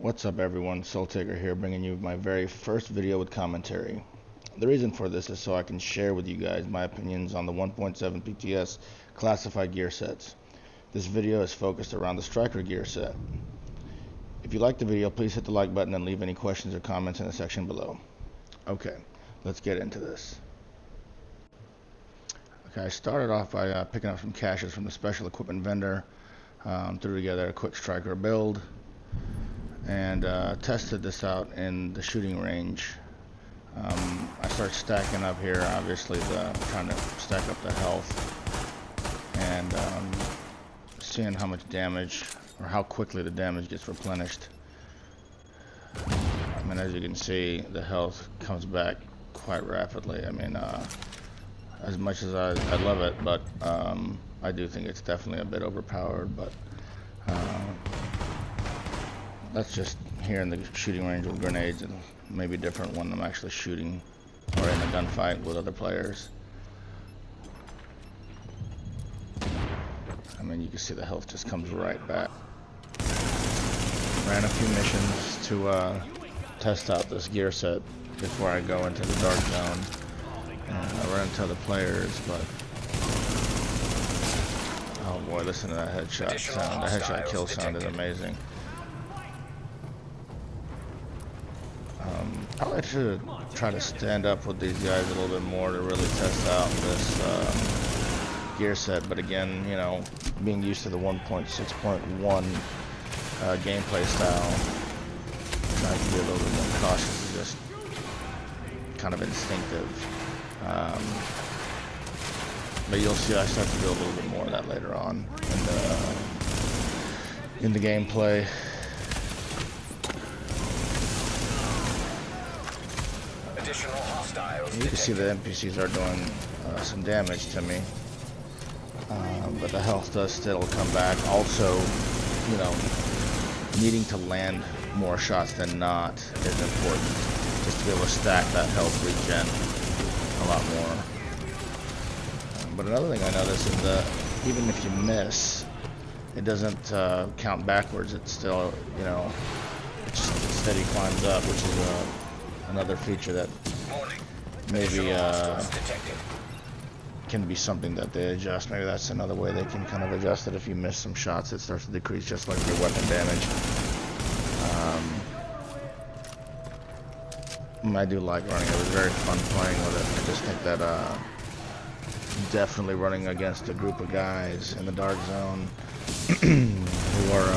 What's up everyone, SoulTaker here, bringing you my very first video with commentary. The reason for this is so I can share with you guys my opinions on the 1.7 PTS classified gear sets. This video is focused around the Striker gear set. If you like the video, please hit the like button and leave any questions or comments in the section below. Okay, let's get into this. Okay, I started off by picking up some caches from the special equipment vendor, threw together a quick Striker build, and tested this out in the shooting range. I started stacking up here, obviously trying to stack up the health, and seeing how much damage, or how quickly the damage gets replenished. I mean, as you can see, the health comes back quite rapidly. I mean, as much as I love it, but I do think it's definitely a bit overpowered, but that's just here in the shooting range with grenades, and maybe different when I'm actually shooting or in a gunfight with other players. I mean, you can see the health just comes right back. Ran a few missions to test out this gear set before I go into the dark zone, and I ran into other players, but oh boy, listen to that headshot sound. The headshot kill sound is amazing. I like to try to stand up with these guys a little bit more to really test out this gear set, but again, you know, being used to the 1.6.1 gameplay style, trying to be a little bit more cautious is just kind of instinctive. But you'll see I start to do a little bit more of that later on in the gameplay. You can see the NPCs are doing some damage to me, but the health does still come back. Also, you know, needing to land more shots than not is important, just to be able to stack that health regen a lot more. But another thing I noticed is that even if you miss, it doesn't count backwards. It's still, you know, it just steady climbs up, which is another feature that maybe can be something that they adjust. Maybe that's another way they can kind of adjust it. If you miss some shots, it starts to decrease just like your weapon damage. I do like running it. It was very fun playing with it. I just think that definitely running against a group of guys in the dark zone who are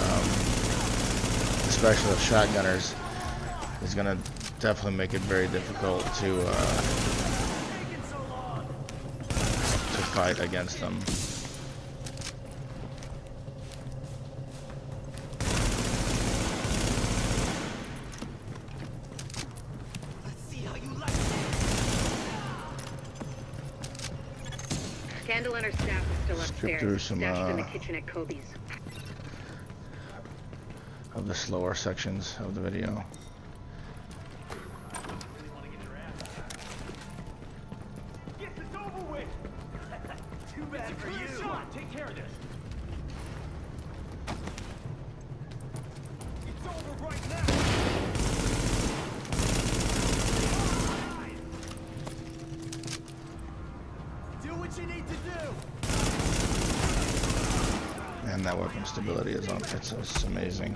especially the shotgunners is going to definitely make it very difficult to fight against them. Scandal and her staff is still upstairs, some stashed in the kitchen at Kobe's. Of the slower sections of the video. Take care of this. It's over right now. Do what you need to do. And that weapon stability is on. It's amazing.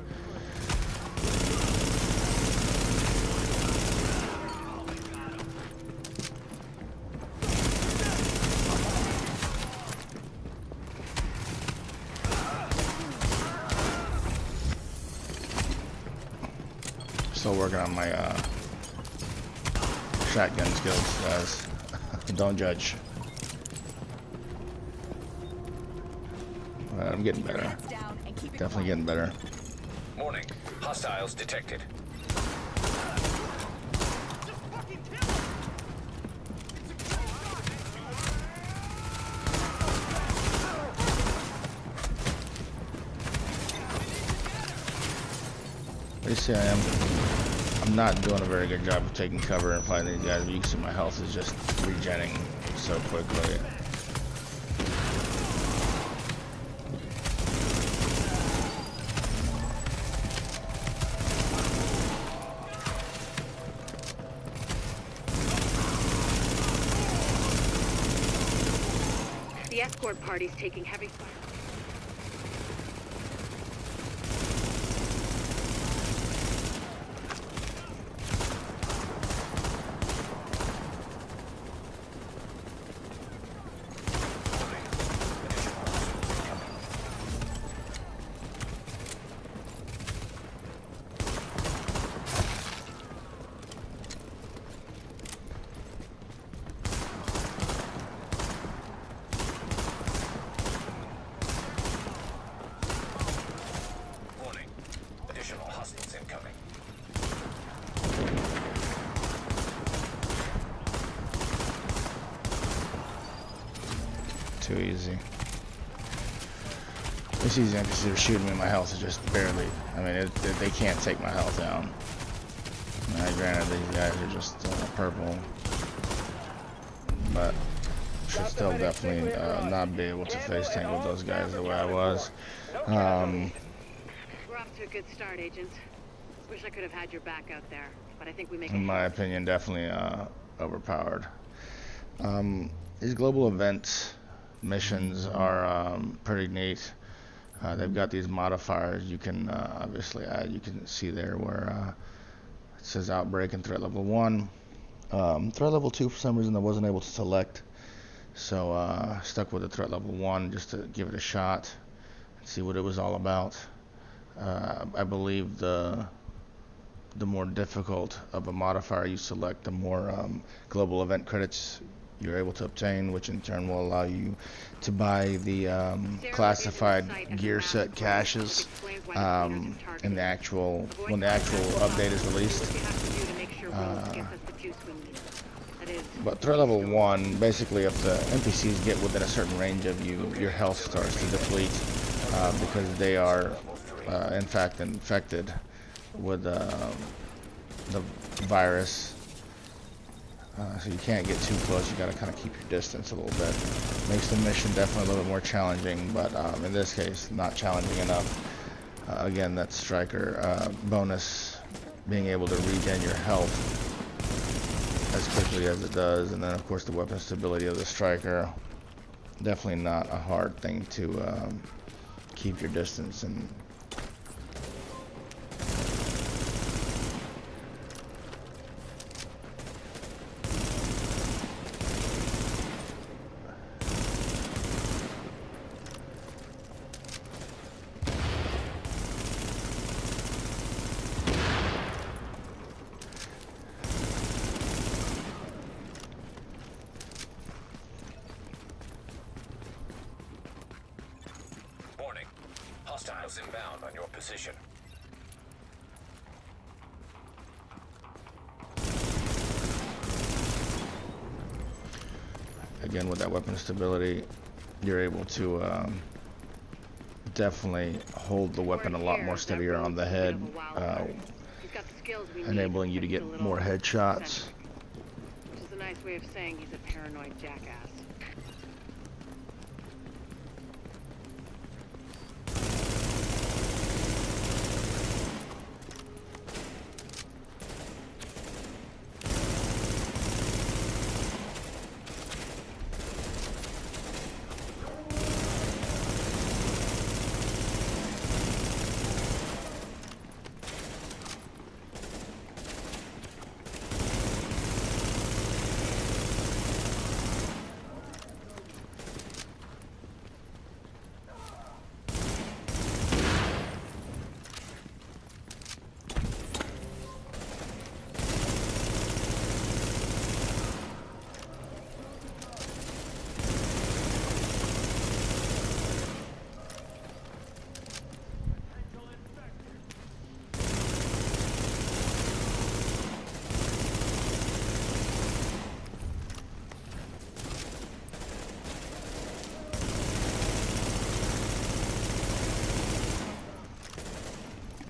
Still working on my shotgun skills, guys. Don't judge. I'm getting better. Definitely getting better. Morning. Hostiles detected. You see, I'm not doing a very good job of taking cover and fighting these guys, but you can see my health is just regenning so quickly. The escort party's taking heavy fire. Warning. Additional hostiles incoming. Too easy. This easy NPCs are shooting me. My health is just barely. I mean, they can't take my health down. Granted, these guys are just purple, but should still definitely not be able to face tank with those guys the way I was. We're off to a good start, Agent. Wish I could have had your back out there, but I think we make it. In my opinion, definitely overpowered. These global event missions are pretty neat. They've got these modifiers you can obviously add. You can see there where it says outbreak and threat level 1. Threat level 2 for some reason I wasn't able to select, so stuck with the threat level 1 just to give it a shot and see what it was all about. I believe the more difficult of a modifier you select, the more global event credits you're able to obtain, which in turn will allow you to buy the classified gear set caches in the actual when the actual update is released. But threat level 1, basically if the NPCs get within a certain range of you, your health starts to deplete because they are in fact infected with the virus. So you can't get too close. You got to kind of keep your distance a little bit. Makes the mission definitely a little bit more challenging, but in this case, not challenging enough. Again, that striker bonus, being able to regen your health as quickly as it does, and then of course the weapon stability of the striker. Definitely not a hard thing to keep your distance and. Warning. Hostiles inbound on your position. Again, with that weapon stability, you're able to definitely hold the weapon a lot more steadier on the head, enabling you to get more headshots. Which is a nice way of saying he's a paranoid jackass.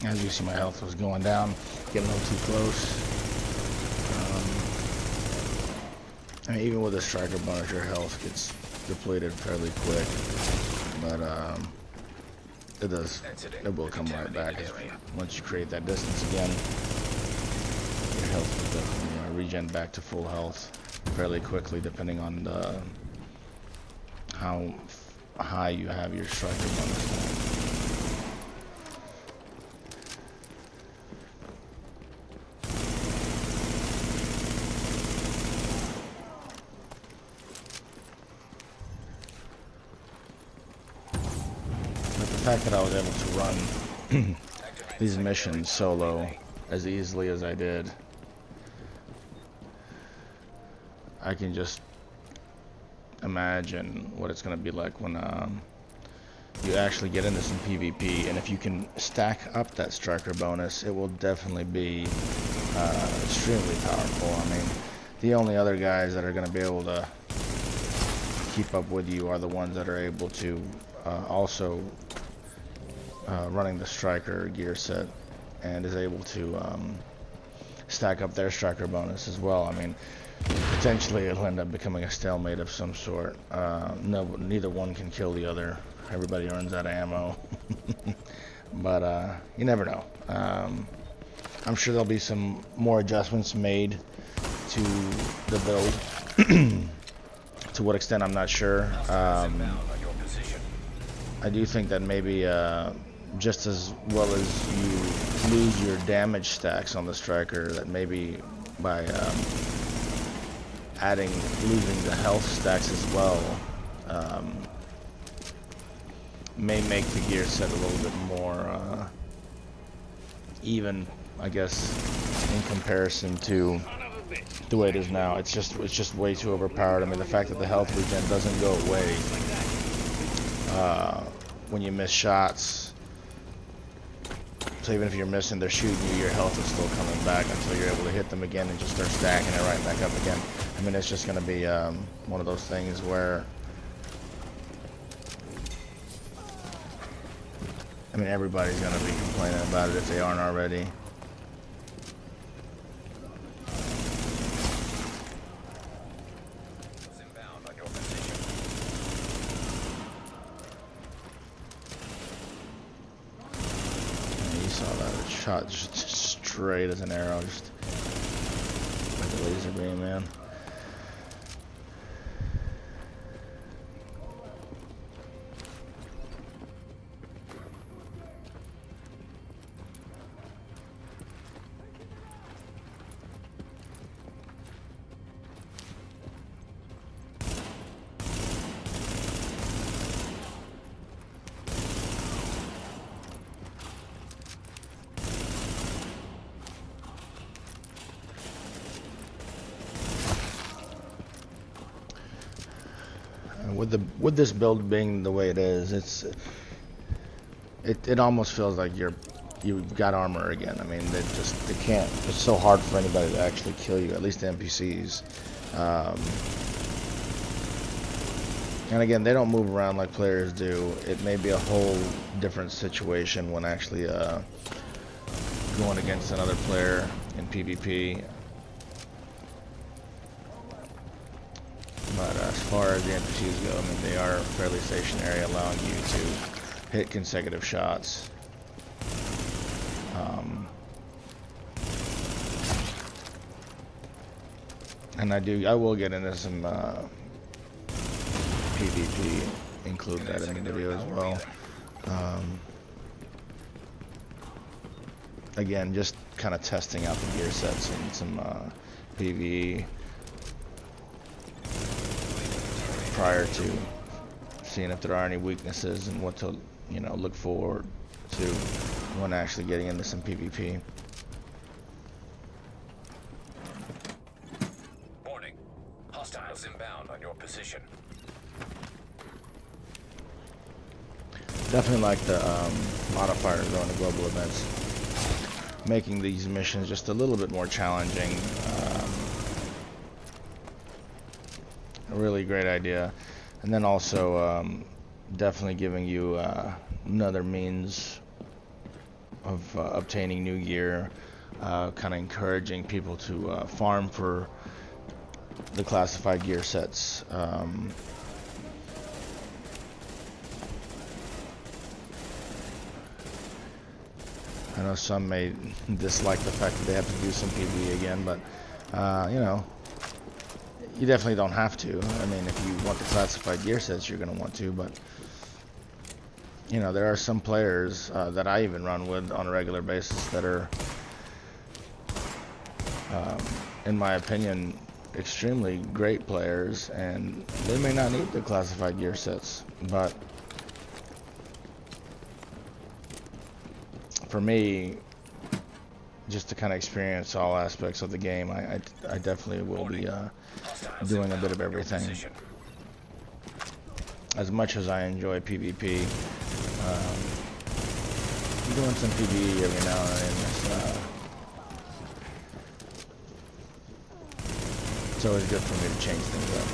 As you see, my health was going down, getting a little too close. And even with a striker bonus, your health gets depleted fairly quick, but it will come right back once you create that distance again. Your health will definitely regen back to full health fairly quickly, depending on how high you have your striker bonus. But the fact that I was able to run these missions solo as easily as I did, I can just imagine what it's going to be like when you actually get into some PvP, and if you can stack up that striker bonus, it will definitely be extremely powerful. I mean, the only other guys that are going to be able to keep up with you are the ones that are able to also running the striker gear set and is able to stack up their striker bonus as well. I mean, potentially it'll end up becoming a stalemate of some sort. No, neither one can kill the other. Everybody runs out of ammo. But you never know. I'm sure there'll be some more adjustments made to the build. To what extent, I'm not sure. I do think that maybe just as well as you lose your damage stacks on the striker, that maybe by losing the health stacks as well, may make the gear set a little bit more even, I guess, in comparison to the way it is now. It's just way too overpowered. I mean, the fact that the health regen doesn't go away when you miss shots. So even if you're missing, they're shooting you, your health is still coming back until you're able to hit them again and just start stacking it right back up again. I mean, it's just going to be one of those things where, I mean, everybody's going to be complaining about it if they aren't already. Shot just straight as an arrow, just like a laser beam, man. With this build being the way it is, it almost feels like you've got armor again. I mean, they can't. It's so hard for anybody to actually kill you. At least the NPCs. And again, they don't move around like players do. It may be a whole different situation when actually going against another player in PvP. But as far as the NPCs go, I mean, they are fairly stationary, allowing you to hit consecutive shots. And I will get into some PvP, include that in the video as well. Again, just kind of testing out the gear sets and some PvE. Prior to seeing if there are any weaknesses and what to, look forward to when actually getting into some PvP. Warning. Hostiles inbound on your position. Definitely like the modifiers on the global events, making these missions just a little bit more challenging. A really great idea. And then also definitely giving you another means of obtaining new gear, kind of encouraging people to farm for the classified gear sets. I know some may dislike the fact that they have to do some PvE again, but you definitely don't have to. I mean, if you want the classified gear sets, you're going to want to, but you know, there are some players that I even run with on a regular basis that are, in my opinion, extremely great players, and they may not need the classified gear sets, but for me, just to kind of experience all aspects of the game, I definitely will be doing a bit of everything. As much as I enjoy PvP, doing some PvE every now and then, it's always good for me to change things up.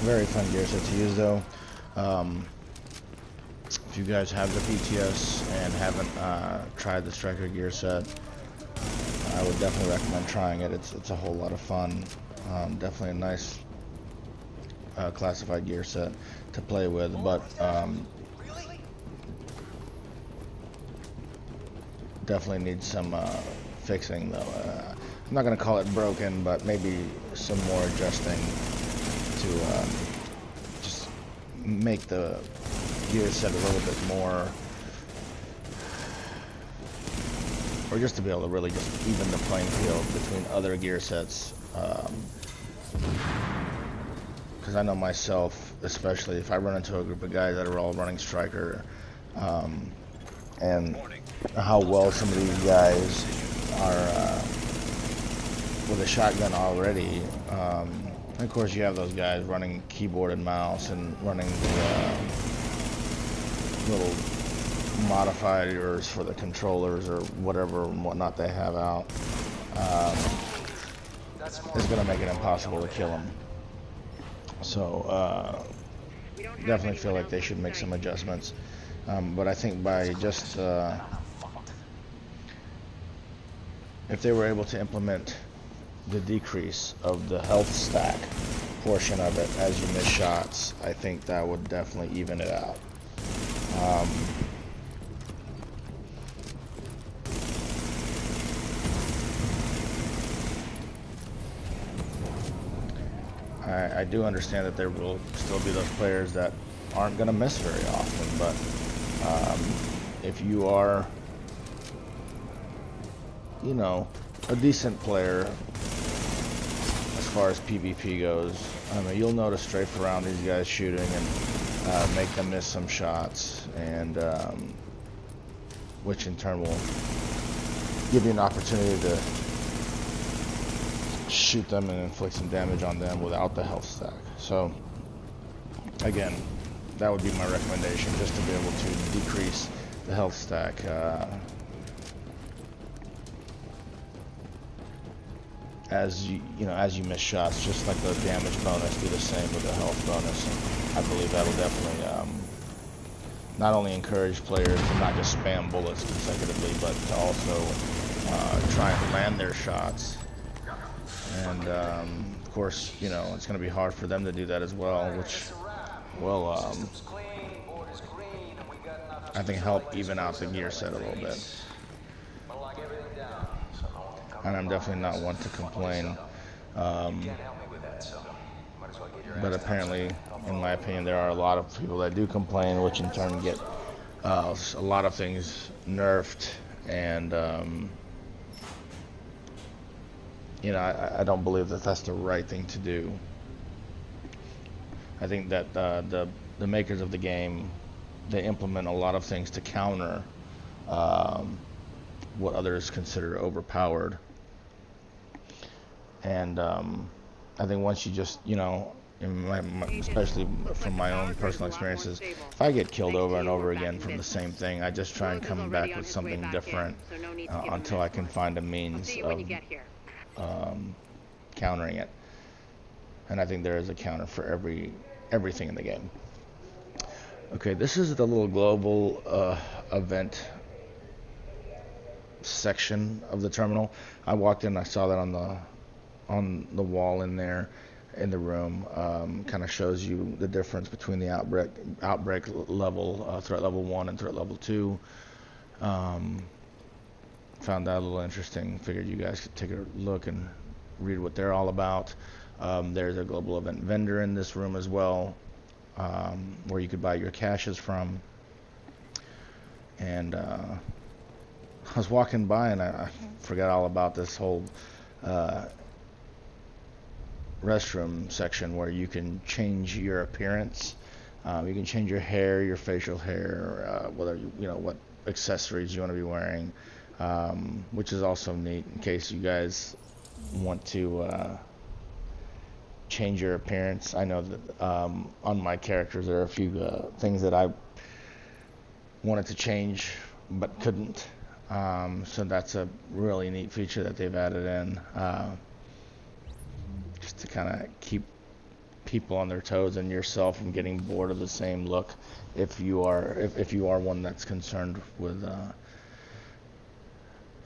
Very fun gear set to use, though. If you guys have the PTS and haven't tried the Striker gear set, I would definitely recommend trying it. It's a whole lot of fun. Definitely a nice classified gear set to play with, but definitely needs some fixing, though. I'm not going to call it broken, but maybe some more adjusting to just make the gear set a little bit more, or just to be able to really just even the playing field between other gear sets. Because I know myself, especially if I run into a group of guys that are all running Striker, and how well some of these guys are with a shotgun already. And of course, you have those guys running keyboard and mouse and running the little modifiers for the controllers or whatever and whatnot they have out. It's going to make it impossible to kill them. So definitely feel like they should make some adjustments. But I think by just if they were able to implement the decrease of the health stack portion of it as you miss shots, I think that would definitely even it out. I do understand that there will still be those players that aren't going to miss very often, but if you are, you know, a decent player as far as PvP goes, I mean, you'll notice strafe around these guys shooting and make them miss some shots, and which in turn will give you an opportunity to shoot them and inflict some damage on them without the health stack. So again, that would be my recommendation, just to be able to decrease the health stack. As you know, as you miss shots, just like the damage bonus, do the same with the health bonus. And I believe that'll definitely not only encourage players to not just spam bullets consecutively, but to also try and land their shots. And of course, you know, it's going to be hard for them to do that as well, which will, I think, help even out the gear set a little bit. And I'm definitely not one to complain, but apparently, in my opinion, there are a lot of people that do complain, which in turn get a lot of things nerfed, and you know, I don't believe that that's the right thing to do. I think that the makers of the game, they implement a lot of things to counter what others consider overpowered. And I think once you just, you know, Especially from my own personal experiences, if I get killed over and over again from the same thing, I just try and come back with something different until I can find a means of countering it. And I think there is a counter for everything in the game. Okay, this is the little global event section of the terminal. I walked in, I saw that on the wall in there in the room. Kind of shows you the difference between the outbreak level, threat level 1 and threat level 2. Found that a little interesting. Figured you guys could take a look and read what they're all about. There's a global event vendor in this room as well, where you could buy your caches from. And I was walking by and I forgot all about this whole restroom section where you can change your appearance. You can change your hair, your facial hair, whether you know what accessories you want to be wearing, which is also neat in case you guys want to change your appearance. I know that on my characters there are a few things that I wanted to change but couldn't. So that's a really neat feature that they've added in, just to kind of keep people on their toes and yourself from getting bored of the same look if you are one that's concerned with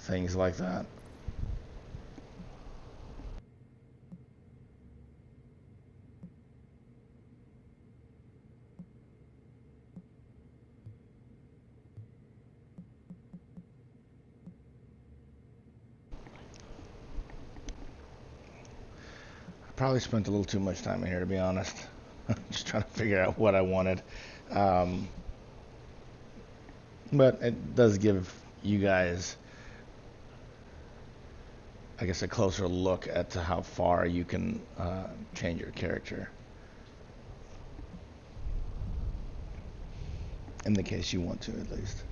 things like that. Probably spent a little too much time in here, to be honest. Just trying to figure out what I wanted. But it does give you guys, I guess, a closer look at to how far you can change your character. In the case you want to, at least.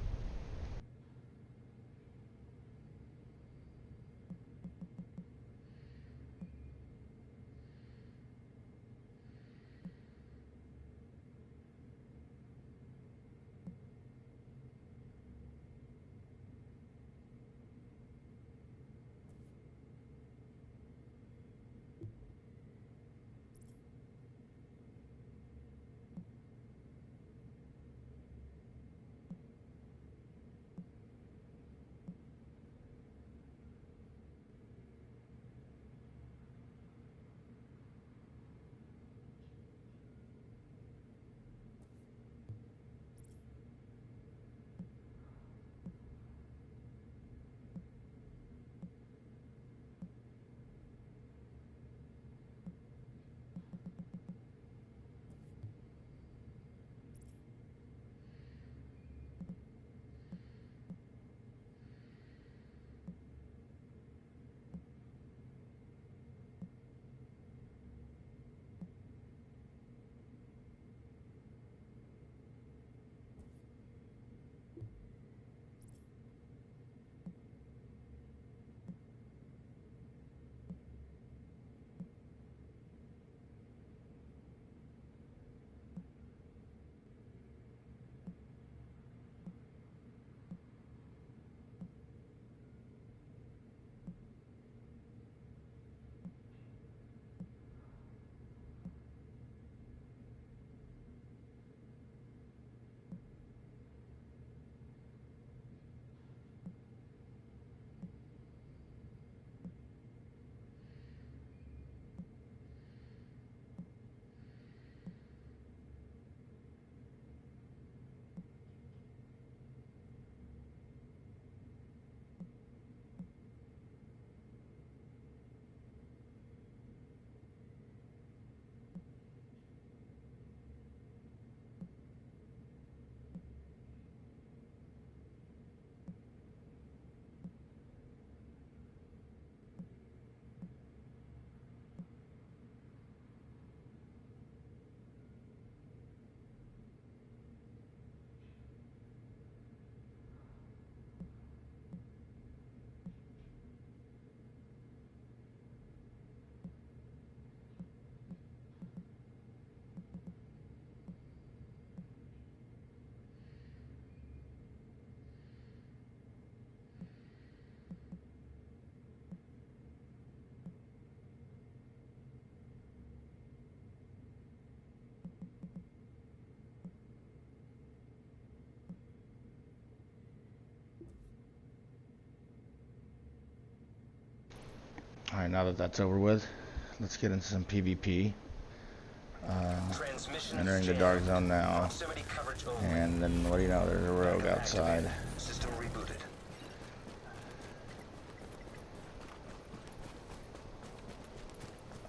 now that that's over with, let's get into some PvP. Transmission Entering the jammed. dark zone now. Proximity coverage only. And then, what do you know, there's a rogue Backup outside. activated. System rebooted.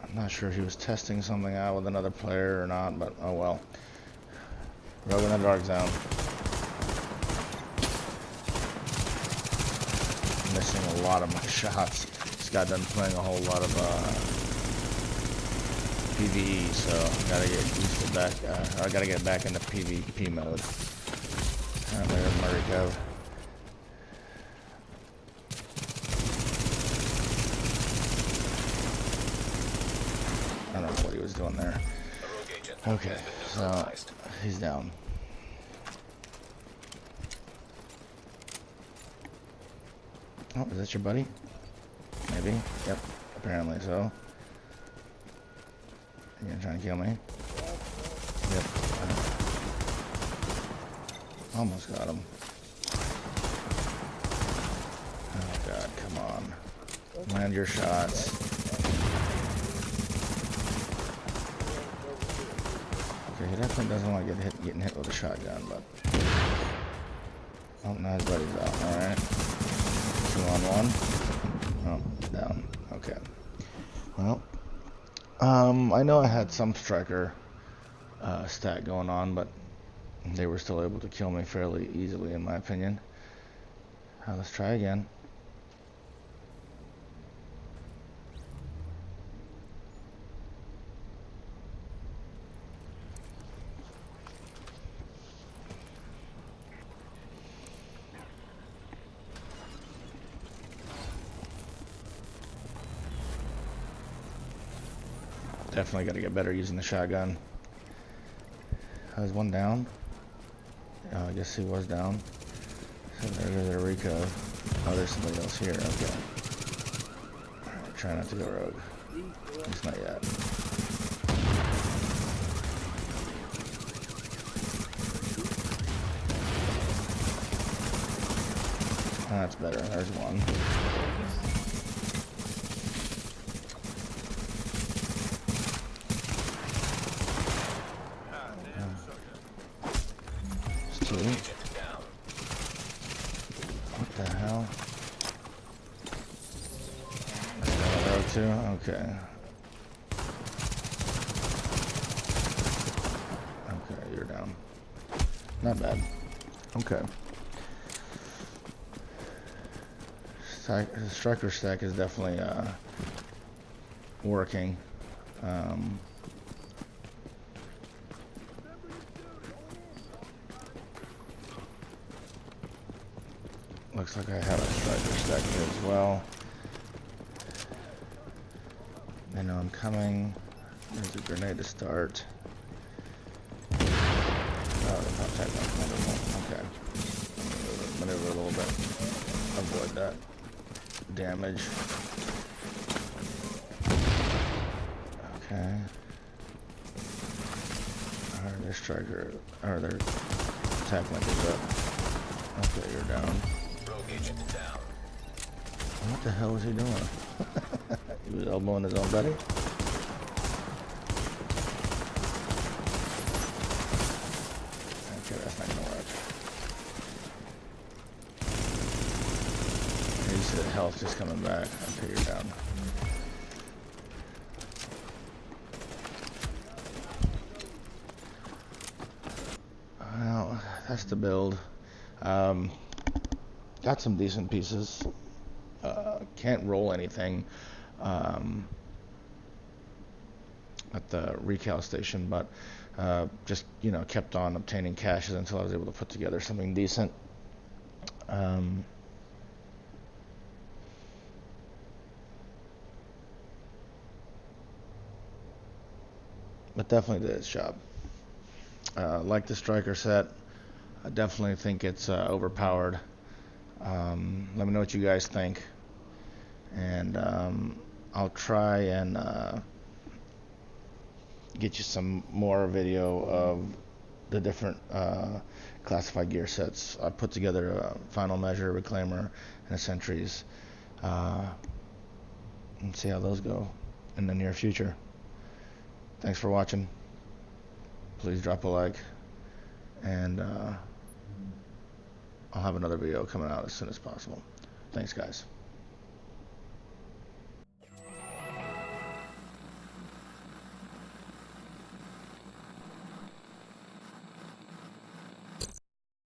I'm not sure if he was testing something out with another player or not, but oh well. Rogue in the dark zone. Missing a lot of my shots. This guy done playing a whole lot of PvE, so gotta get used to back. I gotta get back into PvP mode. There's Mariko. I don't know what he was doing there. A rogue agent Okay, has been so neutralized. he's down. Oh, is that your buddy? Maybe. Yep. Apparently so. You gonna try and kill me? Yep. Almost got him. Oh god, come on. Land your shots. Okay, he definitely doesn't want to getting hit with a shotgun, but... Oh, now his buddy's out. Alright. 2-on-1. Oh, down. Okay. Well, I know I had some striker stat going on, but they were still able to kill me fairly easily, in my opinion. Let's try again. Definitely got to get better using the shotgun. There's one down. I guess he was down. So there's a Rico. Oh, there's somebody else here. Okay. Alright, try not to go rogue. It's not yet. That's better. There's one. What the hell? Rogue too? Okay. Okay, you're down. Not bad. Okay. Striker stack is definitely working. Looks like I have a striker stack here as well. They know I'm coming. There's a grenade to start. Oh, they're not taking okay. Maneuver a little bit. Avoid that damage. Okay. Alright, their striker, or their attack link is up. Okay, you're down. Rogue agent down. What the hell was he doing? He was elbowing his own buddy? Okay, that's not gonna work. You see the health just coming back. Okay, you're down. Well, that's the build. Got some decent pieces. Can't roll anything at the recal station, but just kept on obtaining caches until I was able to put together something decent. But definitely did its job. Like the striker set, I definitely think it's overpowered. Let me know what you guys think, and I'll try and get you some more video of the different classified gear sets. I put together a final measure, reclaimer, and a sentries. and see how those go in the near future. Thanks for watching. Please drop a like, and I'll have another video coming out as soon as possible. Thanks, guys.